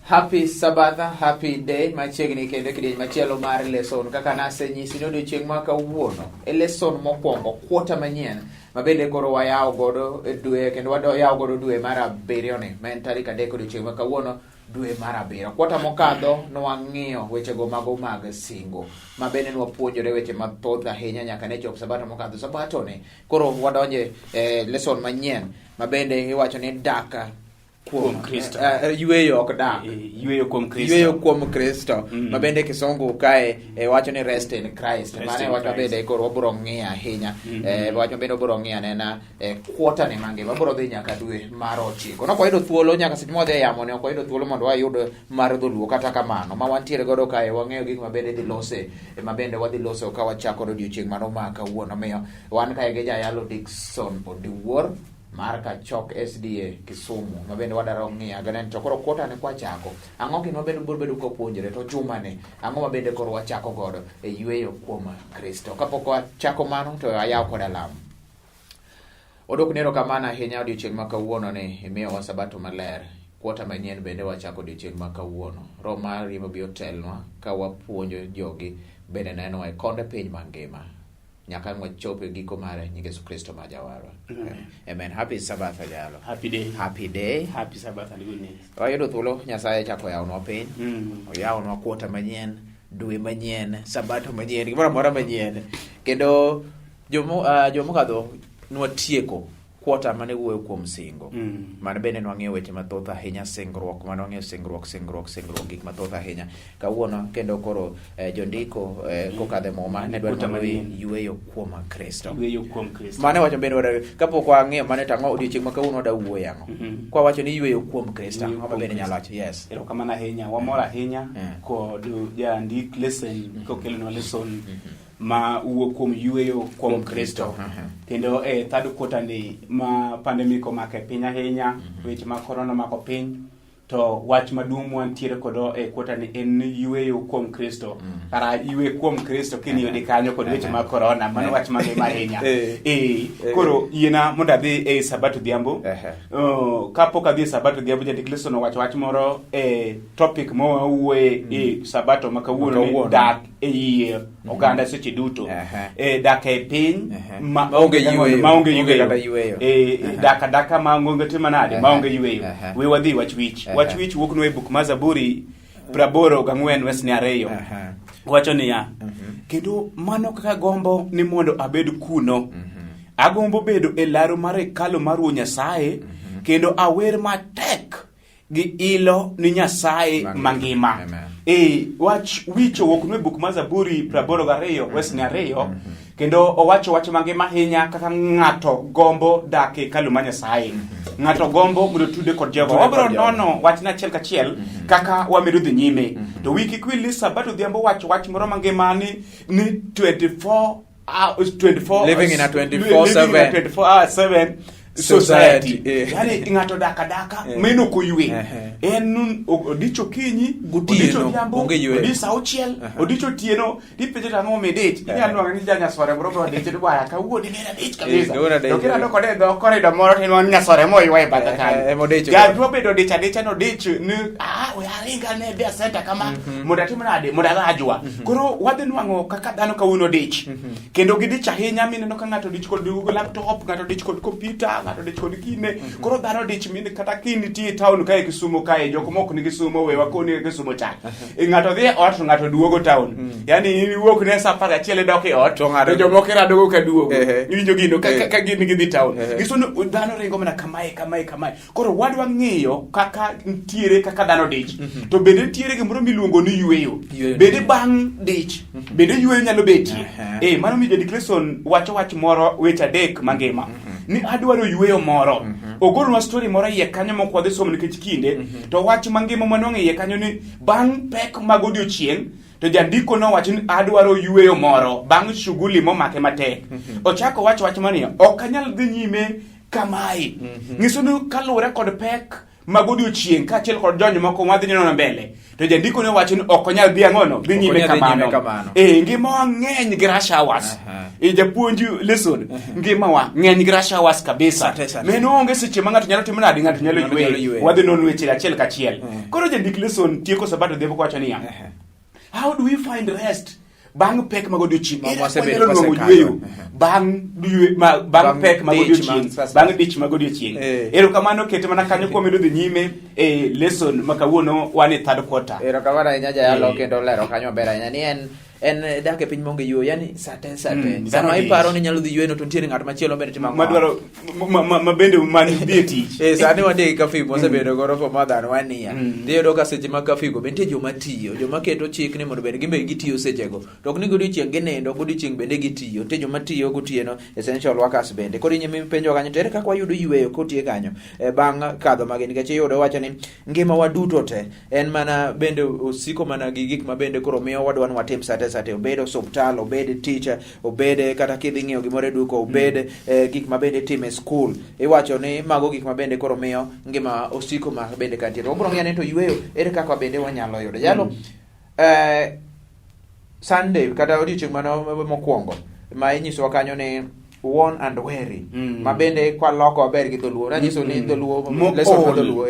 Happy Sabbath, happy day, machiegni kendo kidieny machielo mar lesson kaka nasenyisi ni odiochieng' ma kawuono e lesson mokwongo quarter manyien mabende koro wayawo godo dwe kendo wayawo godo dwe mar abiriyo ni ma en tarik 3 odiochieng' ma kawuono dwe mar abiriyo. Quarter mokadho nwang'iyo wechego mago mag singo mabende nwapuonjore weche mathoth ahinya nyaka ne chop sabato mokadho. Sabato ni koro wadonje lesson manyien mabende iwacho ni daka kuom Kristo. Yweyo ok dak. Yweyo kuom Kristo. Yweyo kuom Kristo. Mabende kisungu kae wacho ni rest in Christ. Mane wacho bende koro wabiro ng'iyo ahinya. Wacho bende wabiro ng'iyo anena quarter ni mangima. Wabiro dhi nyaka dwe mar 9. Nok wayudo thuolo nyaka seche modhi yamo ne ok wayudo thuolo mondo wayud mar dholuo kata kamano. Ma wantiere godo kae wang'eyo gik mabende dhi lose. Mabende wadhi loso ka wachako odiochieng' mano ma kawuono. Miyo wan kae gi jayalo Dickson Odiwuor mar Kachok SDA Kisumu mabende wadaro ng'iyo ganen to koro quarter ne kwachako ang'o gino bende biro bedo kopuonjore to juma ni ang'o mabende koro wachako godo e yweyo kuom Kristo. Kapok wachako mano to ayaw koda lam. Odok nero kamana ahinya odiochieng' ma kawuono ni imiyo wa sabato maler. Quarter manyien bende wachako odiochieng' ma kawuono. Roho mar riembo bi otelnwa ka wapuonjo jogi bende neno e konde piny mangima. Nyaka mwachope giko mare nyinge Yesu Kristo ma jawarwa. Amen. Happy Sabbath ajalo. Happy day. Happy day. Happy Sabbath and good news. Wayudo thuolo Nyasaye chako yawnwa piny. Oyawnwa quarter manyien, dwe manyien, sabato manyien, gimoro amora manyien. Kendo jomokadho nwatieko quarter mane wuoyo kuom singo. Mane bende nwang'iyo weche mathoth ahinya singruok, mane wang'iyo singruok gik mathoth ahinya. Kawuono kendo koro jondiko kokadhe moma ne dwaro mawi yweyo kuom Kristo. Yweyo kuom Kristo. Mane wacho bende wadaro kapok wang'iyo mane tang'o odiochieng' ma kawuono wada wuoyo ang'o. Kwa wacho ni yweyo kuom Kristo. Ng'ama bende nyalo wacho yes. Erokamano ahinya, wamor ahinya kod jandik lesson kokelonwa lesson ma uwo kuom yweyo kuom Kristo. Kendo third quarter ni ma pandemic omake piny ahinya, weche ma corona mako piny, to wach maduong' wantiere kodo quarter ni en yweyo kuom Kristo. Kara ywe kuom Kristo kini yodi kanyo kod weche ma corona, mano wach mangima ahinya. Koro yiena mondo adhi sabato dhiambo. Kapok adhi sabato dhiambo jandik lesson owacho wach moro topic mowuoye sabato ma kawuono dak yie oganda seche duto. Dak e piny maonge yweyo. Daka maonge timanade maonge yweyo. We wadhi wach wich wuokno e buk ma Zaburi 84 wesni 2. Wacho niya, kendo mano kaka gombo ni mondo abed kuno. Agombo bedo e laro mar hekalu mar Nyasaye, kendo awer matek gi ilo ni Nyasaye mangima. Wach wicho wuokno e buk ma Zaburi 82 wesni 2. Kendo owacho wach mangima ahinya kaka ng'ato gombo dak e hekalu mar Nyasaye. Ng'ato gombo mondo tude kod Jehova. Wabro nono wachna achiel kachiel kaka wamedo dhi nyime. To wiki kwili sabato dhiambo wach moro mangima ni 24 living in a 24/7 society. Yani ng'ato daka meno ko ywe. En odicho kinyi, odicho dhiambo, odicho auchiel, odicho tieno, dipenje tang'o medit. Inyalo ng'ani janyasore moro bro dite dwaya ka wuodi nena dich kabisa. To kira doko de do corridor moro tino nyasore mo ywe batha kan. Ja dwo bedo dich no dich ni we aringa ne bia center kama modatim nade modalajwa. Koro wadhi nwang'o kaka dhano kawuono dich. Kendo gidich ahinya mineno ka ng'ato dich kod Google laptop, ng'ato dich kod computer, ng'ato dich kod kine. Koro dhano dich mine kata kini tie town kae Kisumu kae joko moko ni Kisumu we wakoni Kisumu cha. Ng'ato dhi ot ng'ato duogo town. Yani wuok ne sa 11 dok e ot to ng'ato jomoko ra dogo ka duogo. Iwinjo gino ka gini gidhi town. Gisono dhano ringo mana kamae. Koro wadwa ng'iyo kaka ntiere kaka dhano dich. To bende ntiere gimoro miluongo ni yweyo. Bende bang' dich. Bende yweyo nyalo betie. Mano mi jandik lesson wacho wach moro weche 3 mangima. Ni adwaro yweyo moro. Ogolwa story moro iye kanyo moko wadhi somo nikech kinde. To wach mangima manong'e iye kanyo ni bang' pek mag odiochieng' to jandiko no wacho ni adwaro yweyo moro bang' shughuli momake matek. Ochako wach mani ok anyal dhi nyime kamae. Nyiso ni kalure kod pek mag odiochieng' kaachiel kod jony moko wadhi neno mbele, to jandiko ne wacho ni ok onyal dhi ang'ono dhi nyime kamano. Ngimawa ng'eny gi rush hours. Japuonj lesson ngimawa ng'eny gi rush hours kabisa. Meno onge seche ma ng'ato nyalo timo nade, ng'ato nyalo yweyo. Wadhi nono weche achiel kachiel. Koro jandik lesson tieko Sabato dhiambo wacho niya, how do we find rest bang' pek mag odiochieng'? Bang' pek mag odiochieng', bang' dich mag odiochieng'. Erokamano kete mana kanyo kuom medo dhi nyime e lesson ma kawuono wan e third quarter. Erokamano ahinya jayalo kendo lero kanyo maber ahinya ni en dak e piny monge yueyo, yani sate sama iparo ni nyalo dhi yueyo to nitiere ng'at machielo bende timo madwaro ma bende man dhi e tich. Sani wadhi kafi mosebedo goro for more than 1 year. Dhiyudo ka seche ma kafi go bende joma tiyo, joma keto chik ni mondo bende gimbe gitiyo sechego. To ok ni godiochieng' ginindo, godiochieng' bende gitiyo. Te joma tiyo gotieno essential workers bende. Koro nyime penjo kanyo tere kaka wayudo yueyo kotie kanyo bang' kadho magi, nikech iyudo wacho ni ngima waduto te en mana bende osiko mana gi gik ma bende koro miyo wadwa ni watim sate obed osuptal, obed teacher, obed kata kidhi ng'iyo gimoro e duka, obed gik ma bende time school. Iwacho ni mago gik ma bende koro miyo ngima osiko ma bende kantiere. Obro ng'iyane to yueyo ere kaka bende wanyalo yudo. Jalo Sunday kata odiochieng' mano mokwongo ma inyisowa kanyo ni worn and weary, ma bende kwa loko maber gi dholuo, nanyiso ni dholuo lesson ma dholuo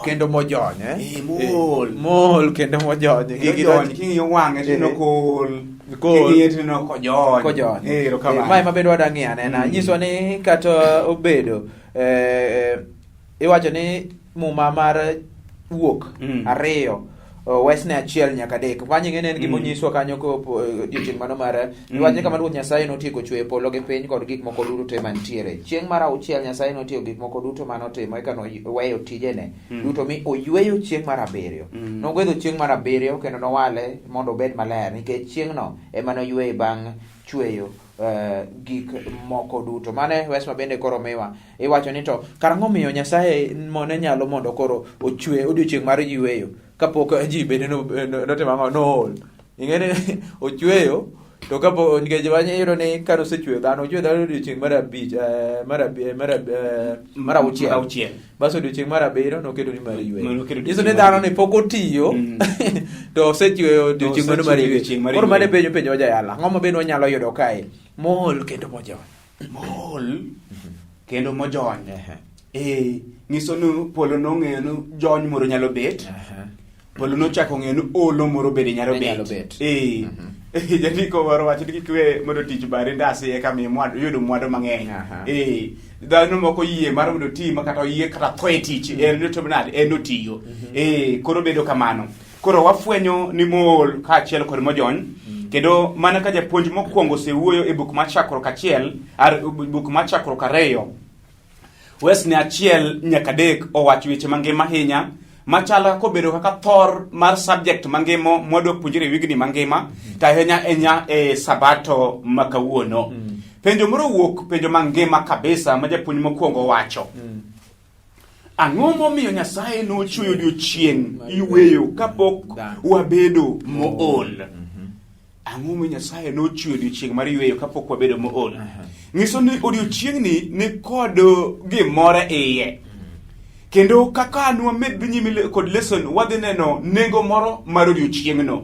kendo mojony mol kendo mojony king'iyo wang'e tino king'iye tino kojony. Mae ma bende wada ng'iyo anena, nyiso ni kata obedo iwacho ni muma mar wuok ariyo wesne achiel nyaka adek. Wanying'e en gima onyiswa kanyo ko odiochieng' mano mar iwacho kama Ruoth Nyasaye notieko chweyo polo gi piny kod gik moko duto te mantiere. Chieng' mar auchiel Nyasaye notieko gik moko duto manotimo eka noweyo tijene duto mi oyweyo chieng' mar abiriyo. Nogwedho chieng' mar abiriyo kendo nowale mondo obed maler, nikech chieng'no ema noyweyo bang' chweyo gik moko duto. Mane wes ma bende koro miwa iwacho ni to karang'o miyo Nyasaye mone nyalo mondo koro ochwe odiochieng' mar yweyo kapok ji bende notimo ang'o nool. Ing'eni ochweyo to kapo nikech wanyayudo ni kano osechweyo dhano ochweyo dhano odiochieng' mar abich mar auchiel bas odiochieng' mar abiriyo noketo ni mar yweyo. Nyiso ni dhano ni pok otiyo to osechweyo odiochieng' mano mar yweyo. Koro mane penjo jayala ang'o ma bende wanyalo yudo kae? Mol kendo mojony. Nyiso ni polo nong'eyo ni jony moro nyalo bet. Polo nochako ng'eyo ni olo moro bende nyalo bet. Jandiko moro wacho ni kikwe mondo tich bare ndasi eka mi yudo mwandu mang'eny. Dhano moko yie mar mondo ti makata yie kata tho e tich en otiyo. Koro bedo kamano. Koro wafwenyo ni mol kaachiel kod mojony. Kendo mana ka japuonj mokwongo osewuoyo e buk mar chakruok achiel, buk mar chakruok ariyo, wesne achiel nyaka adek owacho weche mangima ahinya, machala kobedo kaka thor mar subject mangima mwadwa puonjore wigni mangima, to ahinya e Sabato ma kawuono. Penjo moro wuok, penjo mangima kabisa ma japuonj mokwongo wacho. Ang'o momiyo Nyasaye nochweyo odiochieng' yweyo kapok wabedo mool? Ang'o momiyo Nyasaye nochweyo odiochieng' mar yweyo kapok wabedo mool? Ng'iso ni odiochieng'ni ni kod gimoro iye. Kendo kaka nwamed nyime kod lesson wadhi neno nengo moro mar odiochieng'no.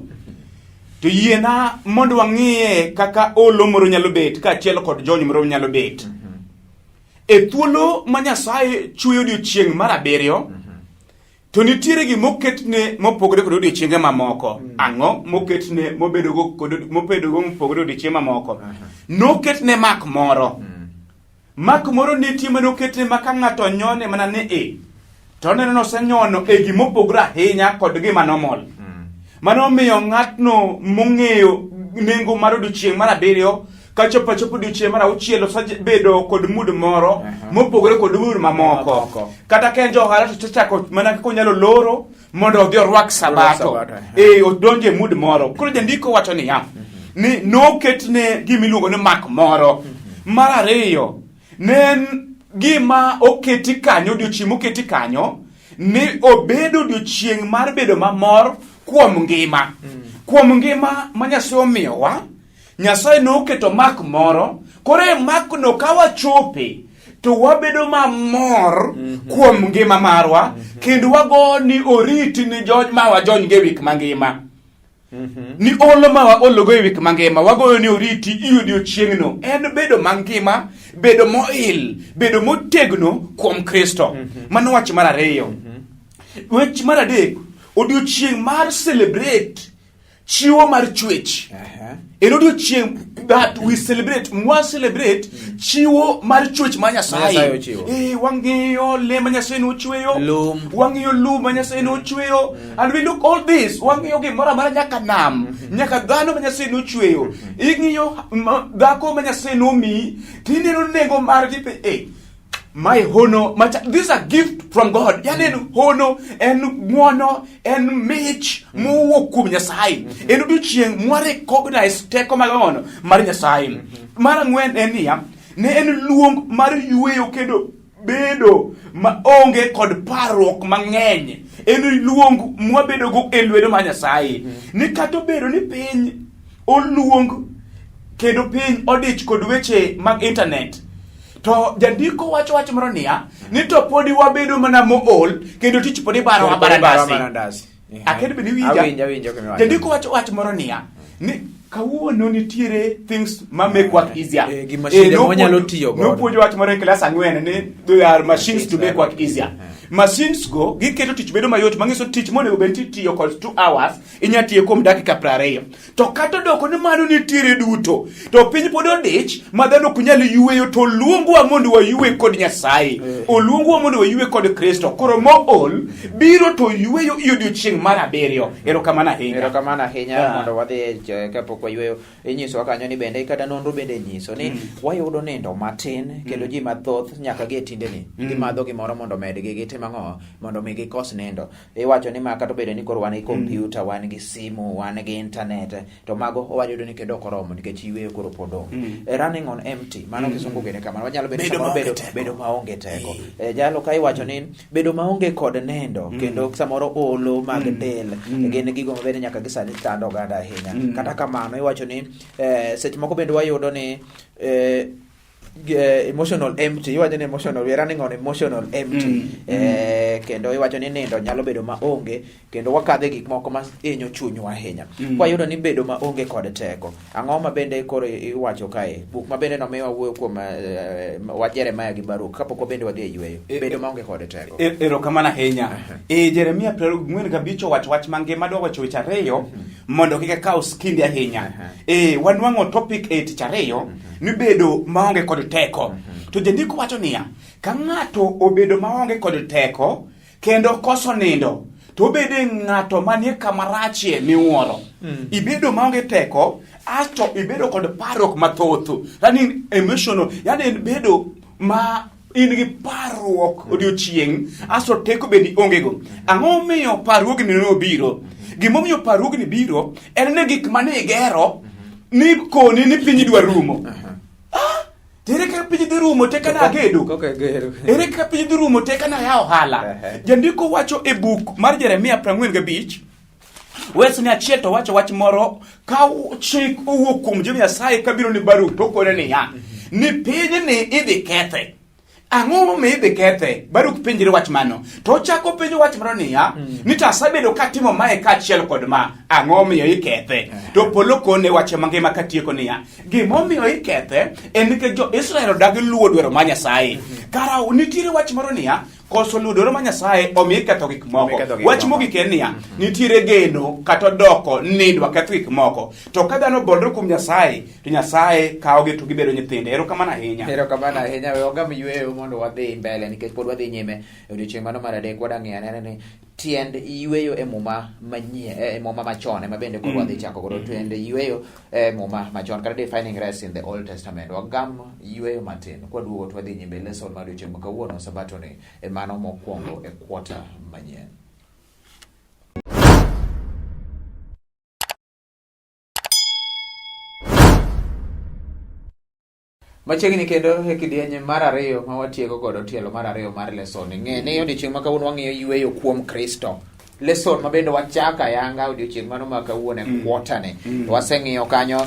To yiena mondo wang'iye kaka olo moro nyalo bet kaachiel kod jony moro nyalo bet. E thuolo ma Nyasaye chweyo odiochieng' mar abiriyo, to nitiere gima oketne mopogore kod odiochienge mamoko. Ang'o moketne mobedo go mopogore odiochienge mamoko? Noketne mak moro. Mak moro nitie ma noketne ma ka ng'ato nyone mana ni to neno nosenyono e gima opogore ahinya kod gima nomol. Mano miyo ng'atno mong'eyo nengo mar odiochieng' mar abiriyo kachopo odiochieng' mar auchiel osebedo kod mood moro mopogore kod mood mamoko. Kata ka en johala to chako mana kaka onyalo loro mondo odhi orwak Sabato. Odonje mood moro. Koro jandiko wacho niya, ni noketne gima iluongo ni mak moro. Mar ariyo, ne gima oketi kanyo, odiochieng' moketi kanyo ni obedo odiochieng' mar bedo mamor kuom ngima. Kuom ngima ma Nyasaye omiyowa, Nyasaye noketo mak moro. Koro mak no kawachope to wabedo mamor kuom ngima marwa, kendo wago ni oriti ni jony ma wajony ge wik mangima. Ni olo ma waologo e wik mangima, wagoyo ni oriti iyudio chieng'no. En bedo mangima, bedo moil, bedo motegno kuom Kristo. Mano wach mar ariyo. Wach mar adek, odiochieng' mar celebrate chiwo mar chwech. En odiochieng' that we celebrate, chiwo mar chwech ma Nyasaye. Wang'iyo le ma Nyasaye nochweyo, wang'iyo lum ma Nyasaye nochweyo, and we look all this, wang'iyo gimoro amora nyaka nam, nyaka dhano ma Nyasaye nochweyo. Ing'iyo dhako ma Nyasaye nomi, tineno nengo mar gipe my hono, this is a gift from God. Yani hono, en muono, en mich, muwo kum Nyasaye. En odiochieng' mwa recognize teko mag hono mar Nyasaye. Mar ang'wen en niya, ne en luong mar yweyo kendo bedo maonge kod parruok mang'eny. En luong mwabedo go e lwedo mar Nyasaye. Ni kata obedo ni piny oluong kendo piny odich kod weche mag internet, to jandiko wach moro niya, ni to podi wabedo mana mool kendo tich podi baro barandasi. Akedo bende winja. Jandiko wach moro niya, ni kawuono nitiere things ma make work easier. No puonjo wach moro e class 4 ni there are machines to make work easier. Machines go giketo tich bedo mayot, mangiso tich monego benti tiyo kod 2 hours inya tiyo kuom dakika 20. To kata doko ni mano nitiere duto, to piny pod odich ma dhano ok nyal yweyo, to luongwa mondo waywe kod Nyasaye. Oluongwa mondo waywe kod Kristo. Koro mool biro to yweyo odiochieng' mar 7. Erokamano ahinya. Mondo wadhi kapok wayweyo, inyiso kanyo ni bende kata nonro bende nyiso ni wayudo nindo matin kendo ji mathoth nyaka ge tinde ni gimadho gimoro mondo medgi mang'o mondo mi gikos nindo. Iwacho ni ma kata bedo ni koro wan gi kompyuta, wan gi simu, wan gi internet, to mago wayudo ni kendo koromo nikech yweyo koro podong. Running on empty, mano kisungu gene kamano. Wanyalo bedo maonge teko. Jalo ka iwacho ni bedo maonge kod nindo kendo samoro olo mag del gin gigo maber nyaka gisani tando gada ahinya. Kata kamano iwacho ni seche moko bende wayudo ni emotional empty. Iwacho ni emotional, we are running on emotional empty. Kendo iwacho ni nindo nyalo bedo maonge kendo wakadhe gik moko ma inyo chunywa ahinya. Wayudo ni bedo maonge kod teko. Ang'o ma bende koro iwacho kae? Buk ma bende nomiwa wuoyo kuom wach Jeremia gi Baruk kapok bende wadhi yweyo. Bedo maonge kod teko. Erokamano ahinya. Jeremia 24 wach mangima dwa wacho weche ariyo mondo kik kaw skindi ahinya. Wanwang'o topic 8 ni bedo maonge kod teko. To jandiko wacho niya, ka ng'ato obedo maonge kod teko kendo koso nindo, to bede ng'ato manie kamarachie miwuoro. Ibedo maonge teko, asto ibedo kod parruok mathoth. Yani emotional, yani bedo ma in gi parruok odiochieng', asto teko bende onge go. Ang'o miyo parruok ni nobiro? Gimomiyo parruok ni biro en ne gik mane igero ni koni ni piny dwa rumo. Ere ka piny dhi rumo teka na gedo. Ere ka piny dhi rumo teka na ya ohala. Jandiko wacho e buk mar Jeremia 45 wes ni achiel to wacho wach moro ka chik owuok kuom Jehova Nyasaye kabiro ni Baruk to kore ni ya ni piny ni idhi kethe. Ang'o ma idhi kethe? Baruk penjre wach mano. To chako penjo wach moro niya, ni tasabedo katimo mae kaachiel kod ma, ang'o miyo ikethe? To polo kone wache mangima katieko niya, gimomiyo ikethe en nikech jo Israel odagi luwo dwaro mar Nyasaye. Kara nitiere wach moro niya, koso luwo dwaro mar Nyasaye omiyo iketho gik moko. Wach mogik en niya, nitiere geno kata doko nidwa ketho gik moko. To ka dhano bolore kuom Nyasaye, to Nyasaye kawogi to gibedo nyithinde. Erokamano ahinya. Erokamano ahinya. We ogam yweyo mondo wadhi mbele nikech pod wadhi nyime e odiochieng' mano mar adek. Wadang'e ane ni tiend yweyo e muma manyien, e muma machon ema bende koro wadhi chako koro tiend yweyo e muma machon kata defining rest in the Old Testament. Wagam yweyo matin kwaduogo to wadhi nyime lesson mar odiochieng' ma kawuono sabato ni e mano mokwongo e quarter manyien. Machiegni kendo e kidieny mar ariyo ma watieko godo tielo mar ariyo mar lesson. Ng'e ni odiochieng' ma kawuono wang'iyo yweyo kuom Kristo. lesson mabende wachaka yanga odiochieng' mano ma kawuone quarter ne waseng'iyo kanyo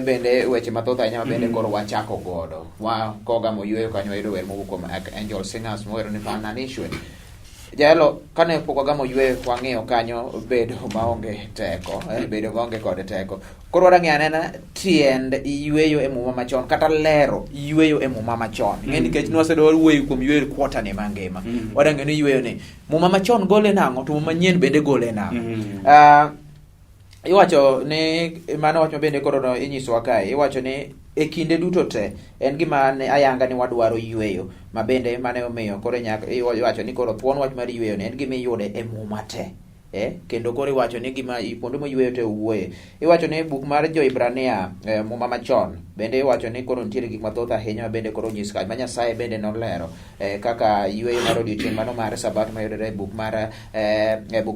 bende weche mathoth ahinya mabende koro wachako godo kogamo yweyo kanyo wayudo wer mowuok kuom Angel Singers mowero ni Fananishwe. Jalo kane pok wagamo yweyo wang'iyo kanyo bedo maonge teko, bedo maonge kod teko. Koro wadang'e anena tiend yweyo e muma machon kata lero yweyo e muma machon. Ng'e nikech nwasedo wuoyo kuom yweyo quarter ne mangima. Wadang'e ni yweyo ni muma machon gole nang'o to muma manyien bende gole nang'o. Iwacho ni mano wacho bende koro inyisowa kae, iwacho ni e kinde duto te en gima ne ayanga ni wadwaro yweyo mabende mane omiyo koro nyaka iwacho ni koro thuon wach mar yweyo ne en gima iyude e muma te. Kendo koro iwacho ni gima ipondo mo yweyo te wuoye. Iwacho ni buk mar Jo-Ibrania muma machon bende iwacho ni koro nitiere gik mathoth ahinya bende koro nyis ka ma Nyasaye bende nolero kaka yweyo mar odiochieng' mano mar Sabato mayudore e buk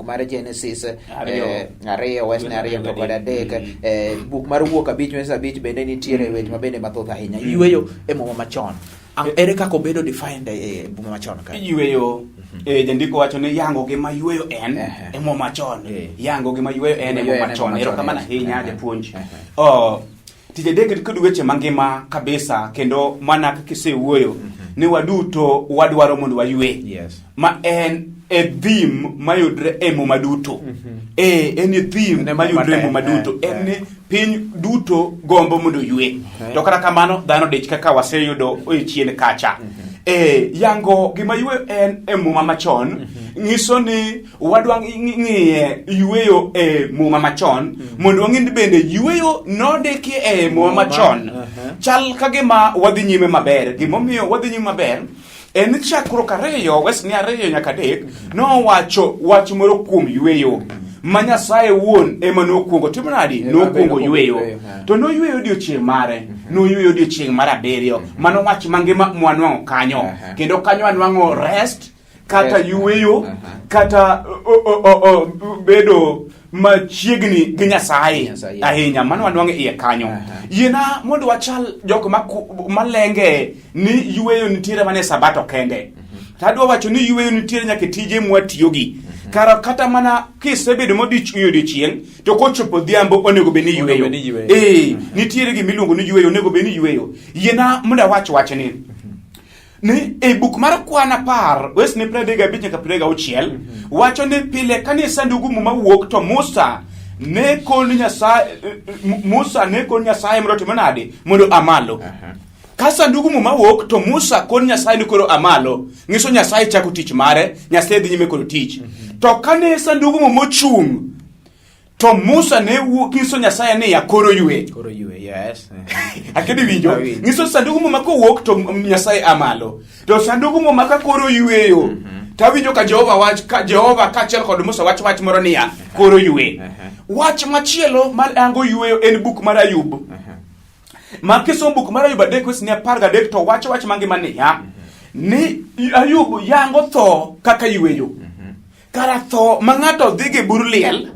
mar Genesis 2 wesne 2 to kod 3 buk mar Wuok 5 wesne 5 bende nitiere weche mabende mathoth ahinya. Yweyo e muma machon ere kaka obedo defined e muma machon ka yweyo jandiko wacho ni yango gima yweyo en e muma machon yango gima yweyo en e muma machon ero kamana hinya japuonj tije dek kod weche mangima kabisa kendo mana kisewuoyo ni waduto wadwaro mondo waywe ma en e theme mayudre e muma duto en e theme mayudre e muma duto en piny duto gombo mondo ywe to kata kamano dhano dich kaka waseyudo chien kacha yango gima yweyo en e muma machon ngiso ni wadwa ng'iye yweyo e muma machon mondo wang'e bende yweyo nodeki e muma machon chal kagima wadhi nyime maber. Gimomiyo wadhi nyime maber en chakruok 2 wesni 2 nyaka 3 nowacho wach moro kuom yweyo ma Nyasaye wuon ema nokuongo timo nadi nokuongo yweyo to noyweyo odiochieng' mare noyweyo odiochieng' mar 7 mano wach mangima mwanwang'o kanyo kendo kanyo anwang'o rest kata yweyo kata bedo machiegni gi Nyasaye ahinya mano anwang'o iye kanyo. Yiena mondo wachal jok malenge ni yweyo nitiere mane Sabato kende. Tadwa wacho ni yweyo nitiere nyaka tije mwatiyogi kata mana kisebedo modiochieng' to kochopo dhiambo onego beni yweyo nitiere gimiluongo ni yweyo onego beni yweyo. Yiena mondo wach ni e buk mar Kwana 10 wesne 35 nyaka 36 wacho ni pile kane sanduku muma wuok to Musa ne kon Nyasaye mondo timo nade mondo amalo ka sanduku muma wuok to Musa kon Nyasaye ni koro amalo ngiso Nyasaye chako tich mare Nyasaye dhi nyime koro tich to kane sanduku muma chung to Musa ne wuok ngiso Nyasaye ne ya koro ywe akedi winjo ngiso sanduku muma ko wuok to Nyasaye amalo to sanduku muma ka koro yweyo tawinjo ka Jehova kaachiel kod Musa wach moro niya koro ywe. Wach machielo malango yweyo en buk mar Ayub ma kisomo buk mar Ayub 3:13 to wach mangima niya ni Ayub yango tho kaka yweyo kara tho ma ng'ato dhige bur liel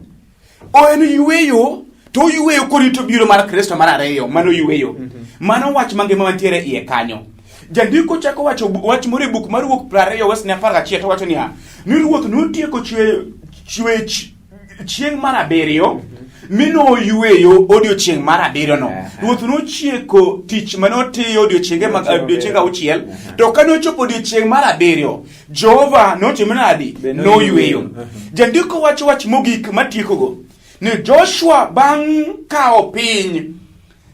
o en yweyo to yweyo korito biro mar Kristo mar 2 mano yweyo mano wach mangima mantiere iye kanyo. Jandiko chako wacho wach moro e buk mar Wuok 20 wesne 11 to wacho niya ni Ruoth notieko chwech chieng' mar 7 mino yweyo odiochieng' mar 7 no Ruoth nochieko tich manotiyo odiochienge mag odiochieng' 6 to kanochopo odiochieng' mar 7 Jehova notimo nadi no yweyo. Jandiko wacho wach mogik matiekogo ni Joshua bang' kao piny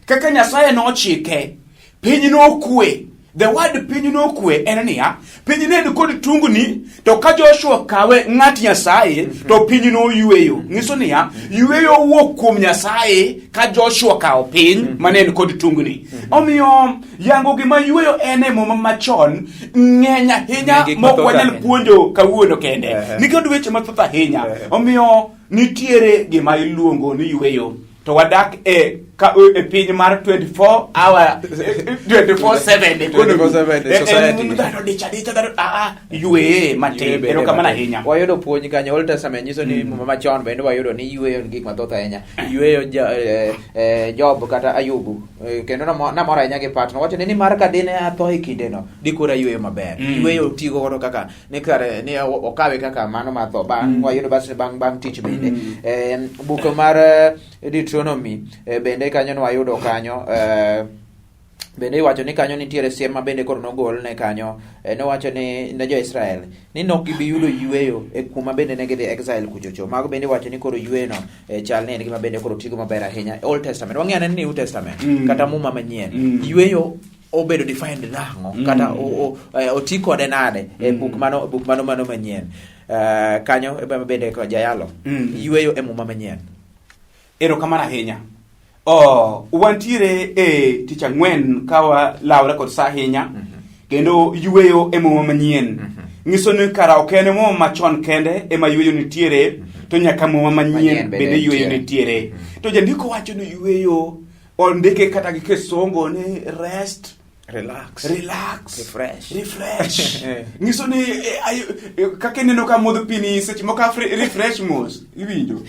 kaka Nyasaye nochike piny nokwe. The word piny nokwe en niya piny ne kod tungni to ka Joshua kawe ng'at Nyasaye to piny no yweyo. Ngiso niya yweyo wuok kuom Nyasaye ka Joshua kao piny mane kod tungni. Omiyo yango gima yweyo en e muma machon ng'eny ahinya mokwanyal puonjo kawuono kende nikod weche mathoth ahinya. Omiyo nitiere gima iluongo ni yweyo to wadak e ka e piny mar 24 hour 24/7 24/7 society dhano dicha ywe matin ero kama ahinya. Wayudo puonj kanyo Old Testament nyiso ni machon bende wayudo ni yweyo gik mathoth ahinya. Yweyo Job kata Ayubu kendo namora ahinya gi patno wacho ni mar ka dine atho e kindeno dikora yweyo maber. Yweyo tigo godo kaka ni kare ni okawe kaka mano matho bang' wayudo bang' tich bende buk mar Deuteronomy bende kanyo no wayudo kanyo bende iwacho ni kanyo nitiere siem ma bende koro nogol ne kanyo nowacho ni ne jo-Israel ni nok gibi yudo yweyo e kuma bende ne gidhi exile kuchocho. Mago bende iwacho ni koro yweyono chal ni en gima bende koro tigo maber ahinya Old Testament. Wang'eyo ni New Testament kata Muma Manyien yweyo obedo defined nang'o kata oti kode nade e buk mano manyien. Kanyo bende ko jayalo yweyo e Muma Manyien. Ero kamano ahinya. Wantiere e tich ang'wen kawa lawre kod sa ahinya kendo yweyo e Muma Manyien ng'iso ni kara ok en Muma machon kende ema yweyo nitiere to nyaka Muma Manyien bende yweyo nitiere. To jandiko wacho ni yweyo ondike kata gi Kisongo ni rest, relax, refresh. Ngiso ni kaka neno ka modho pini seche moko refresh mos iwinjo.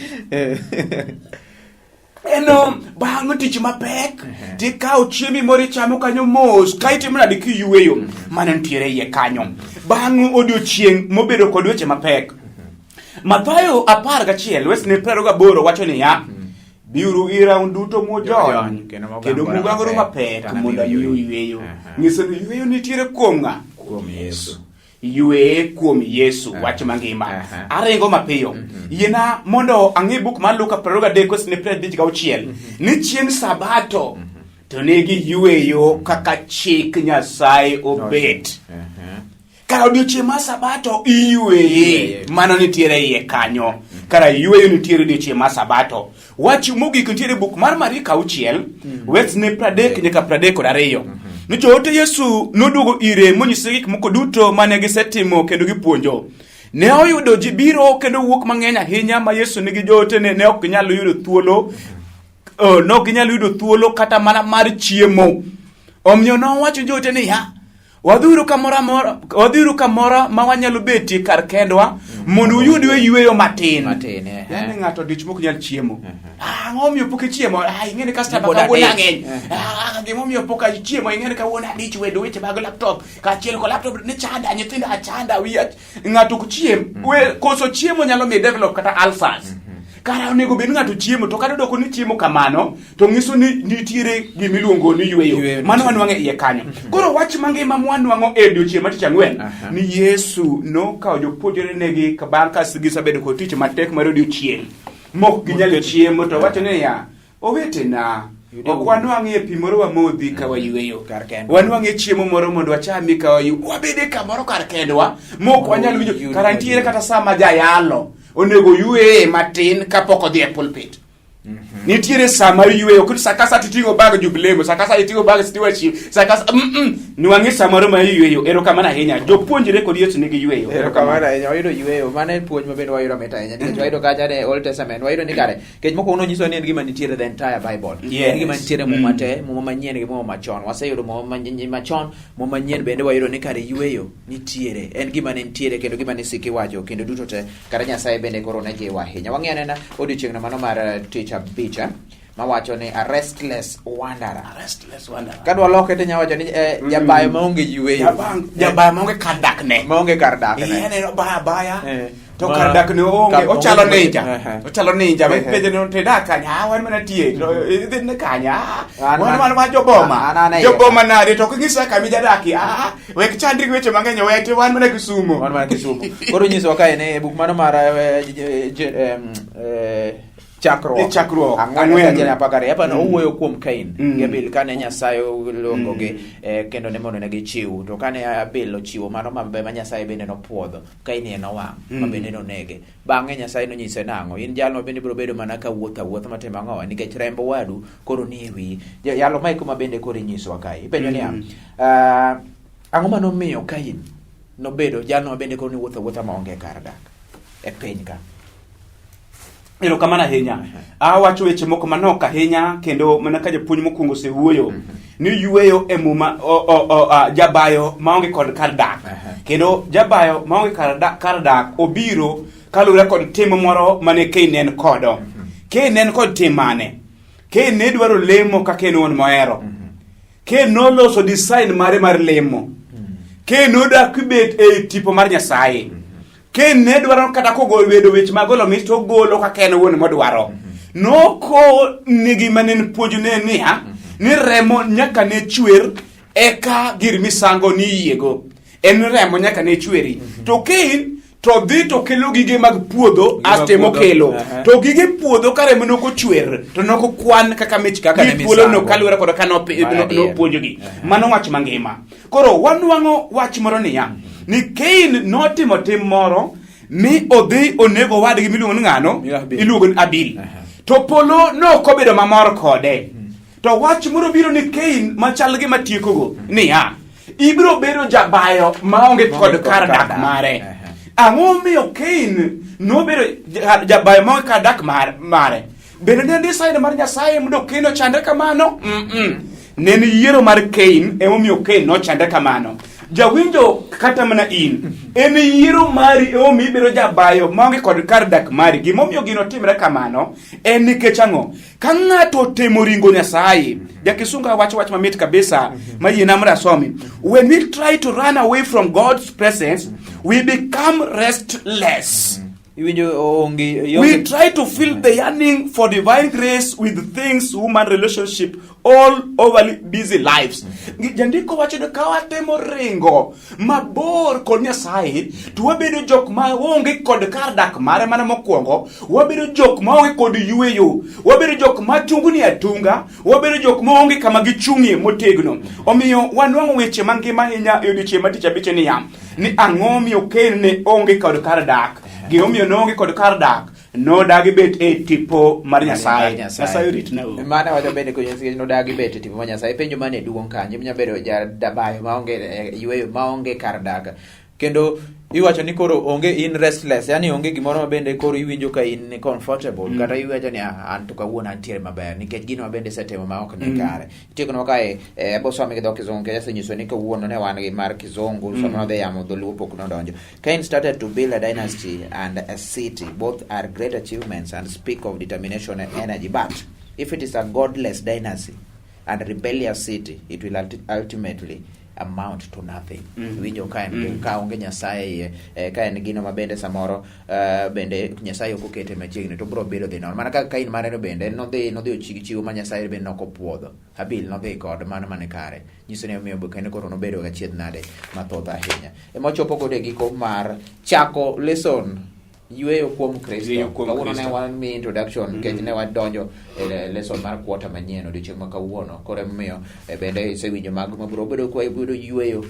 Eno bang' tich mapek tikawo chiemi moro ichamo kanyo mos ka itimo nade kiyweyo mane nitiere iye kanyo bang' odiochieng' mobedo kod weche mapek. Mathayo 11 wesne 28 wacho niya biuru ira unduto mojony kendo mugangoro mapek mondo yweyo. Ngiso ni yweyo nitiere kuom ng'a? Kuom Yesu. Ywe kuom Yesu wach mangima. Arengo mapiyo yiena mondo ang'i buk mar Luka 23:36 ni chieng' Sabato to negi yweyo kaka chik Nyasaye obet. Kara odiochieng' mar Sabato iyweyo mano nitiere iye kanyo. Kara yweyo nitiere odiochieng' mar Sabato. Wach mogik nitiere buk mar Mariko 6 wechne 30 nyaka 32. Ni joote Yesu noduogo ire monyise gik moko duto mane gisetimo kendo gipuonjo. Ne oyudo ji biro kendo wuok mang'eny ahinya ma Yesu nigi joote ne ok nyalo yudo thuolo. No ginyalo yudo thuolo kata mana mar chiemo. Omiyo nowacho joote niya wadhuru kamoro ma wanyalo betie kar kendwa mondo uyud yweyo matin. Yani ng'ato dich mok nyal chiemo. Ng'omiyo pok chiemo. Ing'eni kasta baka wona ng'eny. Ng'omiyo pok chiemo ing'eni ka wona dich wedo weche bag laptop. Ka chiel ko laptop ni chanda nyithindo achanda wiya. Ng'ato ku chiem. Koso chiemo nyalo mi develop kata ulcers. Kara onego bed ng'ato chiemo to kata doko ni chiemo kamano to ng'iso ni nitiere gimiluongo ni yweyo. Mano wanwang'e iye kanyo. Koro wach mangima mwanwang'o e odiochieng' mar tich ang'wen ni Yesu nokawo jopuonjre negi bang' ka gisebedo kod tich matek mar odiochieng' mok ginyalo chiemo to wacho niya owetena ok wanwang'e pi moro wamodhi ka wayweyo wanwang'e chiemo moro mondo wachami ka wabede kamoro kar kendwa mok wanyalo winjo kara nitiere kata sama jayalo onego ywe matin kapok odhi e pulpit. Nitiere sama yweyo kut sakasa titingo bag jubilemo sakasa titingo bag stiwachi sakasa nwang'e samoro ma yweyo. Ero kamano ahinya jopuonjre kod Yesu nigi yweyo. Ero kamano ahinya wayudo yweyo mane puonj mabende wayudo meta ahinya nikech wayudo kacha ne Old Testament wayudo ni kare kech moko uno nyiso ni en gima nitiere the entire Bible. En gima nitiere Muma te Muma Manyien gi Muma Machon. Waseyudo Muma Machon Muma Manyien bende wayudo ni kare yweyo nitiere en gima ne nitiere kendo gima ne siki wacho kendo duto te kare Nyasaye bende koro ne jiwa ahinya. Wang'eyo nena odiochieng' mano mar tich abich mawacho ni a restless wanderer. Kadwa loke te nyawacho ni jabayo maonge yweyo. Jabayo maonge kar dakne. Ene baya. To kar dakne onge ochalo ninja. Peje no te dakanya wan mana tie. Idhi ne kanya. Wan ma joboma nade to kingisa kami jadaki. Wek chandri weche mang'eny wete wan mana Kisumu. Koro nyiso ka ene buk mano mar chakruok ang'wen hapa no owuoyo kuom Kain gi Abel kane Nyasaye luongogi kendo ne mondo ne gichiw to kane Abel ochiwo mano mabe ma Nyasaye bende nopuodho Kain ne nowang' ma bende nonege. Bang'e Nyasaye nonyise nang'o in jalo bende biro bedo mana ka wuotho matimo ang'o nikech rembo wadu koro ni ewi yalo mai kuma bende koro inyiso kai ipenjo ni ang'o mano miyo Kain nobedo jalo bende koro ni wuotho maonge kar dak e piny ka. Erokamano ahinya. Awacho weche moko manok ahinya kendo mana ka japuonj mokwongo osewuoyo ni yueyo e muma jabayo maonge kod kar dak. Kendo jabayo maonge kar dak obiro kaluwore kod tim moro mane Kain en kodo. Kain en kod tim mane? Kain ne dwaro lemo ka Kain wuon mohero. Kain noloso design mare mar lemo. Kain nodak bet e tipo mar Nyasaye. Kain ne dwaro kata kogolo bedo weche magolo mich to golo ka Kain wuon modwaro. Noko nigi manen puonjne niya ni remo nyaka ne chwer eka gir misango ni yiego. En remo nyaka ne chweri. To Kain to dhi to kelo gige mag puodho aste mokelo. To gige puodho ka remo noko chwer to noko kwan kaka mich kaka ne puodho no kaluwore kod kano puonjogi. Mano wach mangima. Koro wanwang'o wach moro niya ni Kain notimo tim moro mi odhi onego wadgi miluongo ni ng'ano iluongo ni Abil. To polo nokobedo mamor kode. To wach moro biro ni Kain machal gi matiekogo niya ibiro bedo jabayo maonge kod kar dak mare. Ang'o miyo Kain nobedo jabayo maonge kar dak mare? Bende ne design mar Nyasaye mondo Kain ochandre kamano? Ne en yiero mar Kain emomiyo Kain nochandre kamano. Jawinjo kata mana in en yiero mari emomiyo ibiro jabayo maonge kod kar dak mari. Gimomiyo gino timre kamano en nikech ang'o? Ka ng'ato temo ringo Nyasaye, Jakisunga wach mamit kabisa mayina mra somi. When we try to run away from God's presence, we become restless. We try to fill the yearning for divine grace with things, human relationship, all overly busy lives. Jandiko wacho ni ka watemo ringo mabor kod Nyasaye, to wabedo jok ma onge kod kar dak mare mana mokwongo, wabedo jok ma onge kod yueyo, wabedo jok ma tungni atunga, wabedo jok ma onge kama gichung'ie motegno. Omiyo wanwang'o weche mangima ahinya e odiechieng' matich abich niya ni ang'o miyo Kain ne onge kod kar dak. Gimomiyo nonge kod kar dak nodagi bet e tipo mar Nyasaye. Nyasaye rit na u. Mane wacho bende ko Nyasaye nodagi bet e tipo mar Nyasaye. Penjo mane duong' kanye minya bedo dabayo maonge yueyo maonge kar dak. Kendo iwacho ni koro onge in restless, yani onge gimoro mabende koro iwinjo ka in comfortable kata iwacho ni an to kawuono antiere maber nikech gino mabende setemo ma ok ni kare. Tikono kae bosome gi dho Kizungu kaya senyiso ni kawuono ne wan gi mar Kizungu somo de yamo dholuo pok nodonjo. Kain started to build a dynasty and a city. Both are great achievements and speak of determination and energy. But if it is a godless dynasty and a rebellious city, it will ultimately amount to nothing. Winjo ka onge Nyasaye ka en gino mabende samoro bende Nyasaye ok okete machiegni to bro bedo dhi nono. Mana ka Kain mare no bende nodhi chiwo ma Nyasaye bende nokopuodho. Habil nodhi kod mano mane kare. Nyiso ni omiyo Kain koro nobedo gachiedh nade mathoth ahinya. Emochopo kode giko mar chako lesson yueyo kuom Kristo. Kawuono ne wan mi introduction kech ne wadonjo e lesson mar quarter manyien odiochieng' ma kawuono. Koro miyo bende isewinjo mag mabiro bedo kwa ibudo yueyo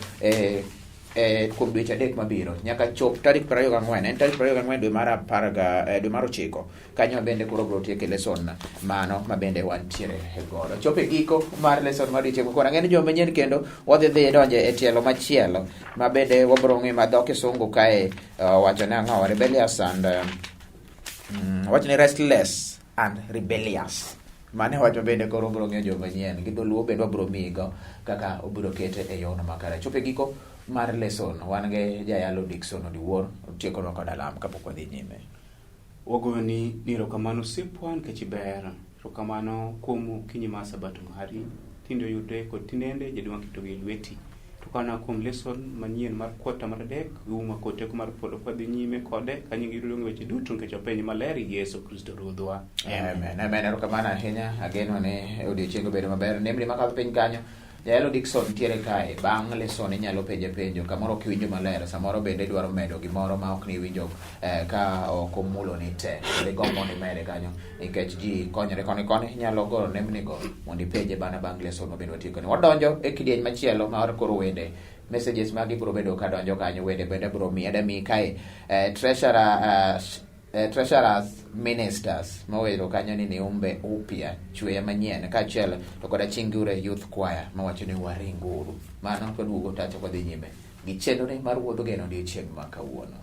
kuom dweche adek mabiro nyaka chop tarik 24. En tarik 24 dwe mar 9 kanyo bende koro biro tieke lesson mano mabende wantiere e godo. Chop e giko mar lesson mar dweche mokoro. Ng'eny joma manyien kendo wadhi donje e tielo machielo mabende wabiro ng'e ma dho Kisungu kae wacho ne ang'o rebellious and wacho ni restless and rebellious. Mane wacho bende koro biro ng'e joma manyien gi dholuo bende wabiro migo kaka obiro kete e yono makare. Chop e giko mar lesson wan ge Jayalo Dickson Odiwuor tieko no kod alam kapok wadhi nyime. Wagoni ni erokamano sipwan kechiber. Erokamano kuom kinyi ma sabato mari. Tindo yude kod tinende jedwa kito gi lweti. Tukana kuom lesson manyien mar quarter mar adek uma kote mar podo kwadhi nyime kode kanyi giruongo weche duto nikech openj maler Yesu Kristo Ruodhwa. Amen. Erokamano ahinya. Ageno ne odiochieng' bedo maber. Nemri makadho piny kanyo Jayalo Dickson tiere kae bang' lesson inyalo penjo kamoro kiwinjo maler samoro bende dwaro medo gimoro ma ok ni winjo ka ok omulo ni te le gombo ni mere kanyo nikech ji konyre koni nyalo goro nemnigo mondo ipenje bang' lesson mabende watieko ni wadonjo e kidieny machielo mar koro wende messages magi biro bedo ka donjo kanyo wende bende biro mi kae treasurers ministers mawero kanyo ni umbe upya chweya manyien kaachiel to koda Chingure Youth Choir mawacho ni waringuru. Mano koduogo tacho kodhi nyime gi chenro mar wuodho geno odiochieng' ma kawuono.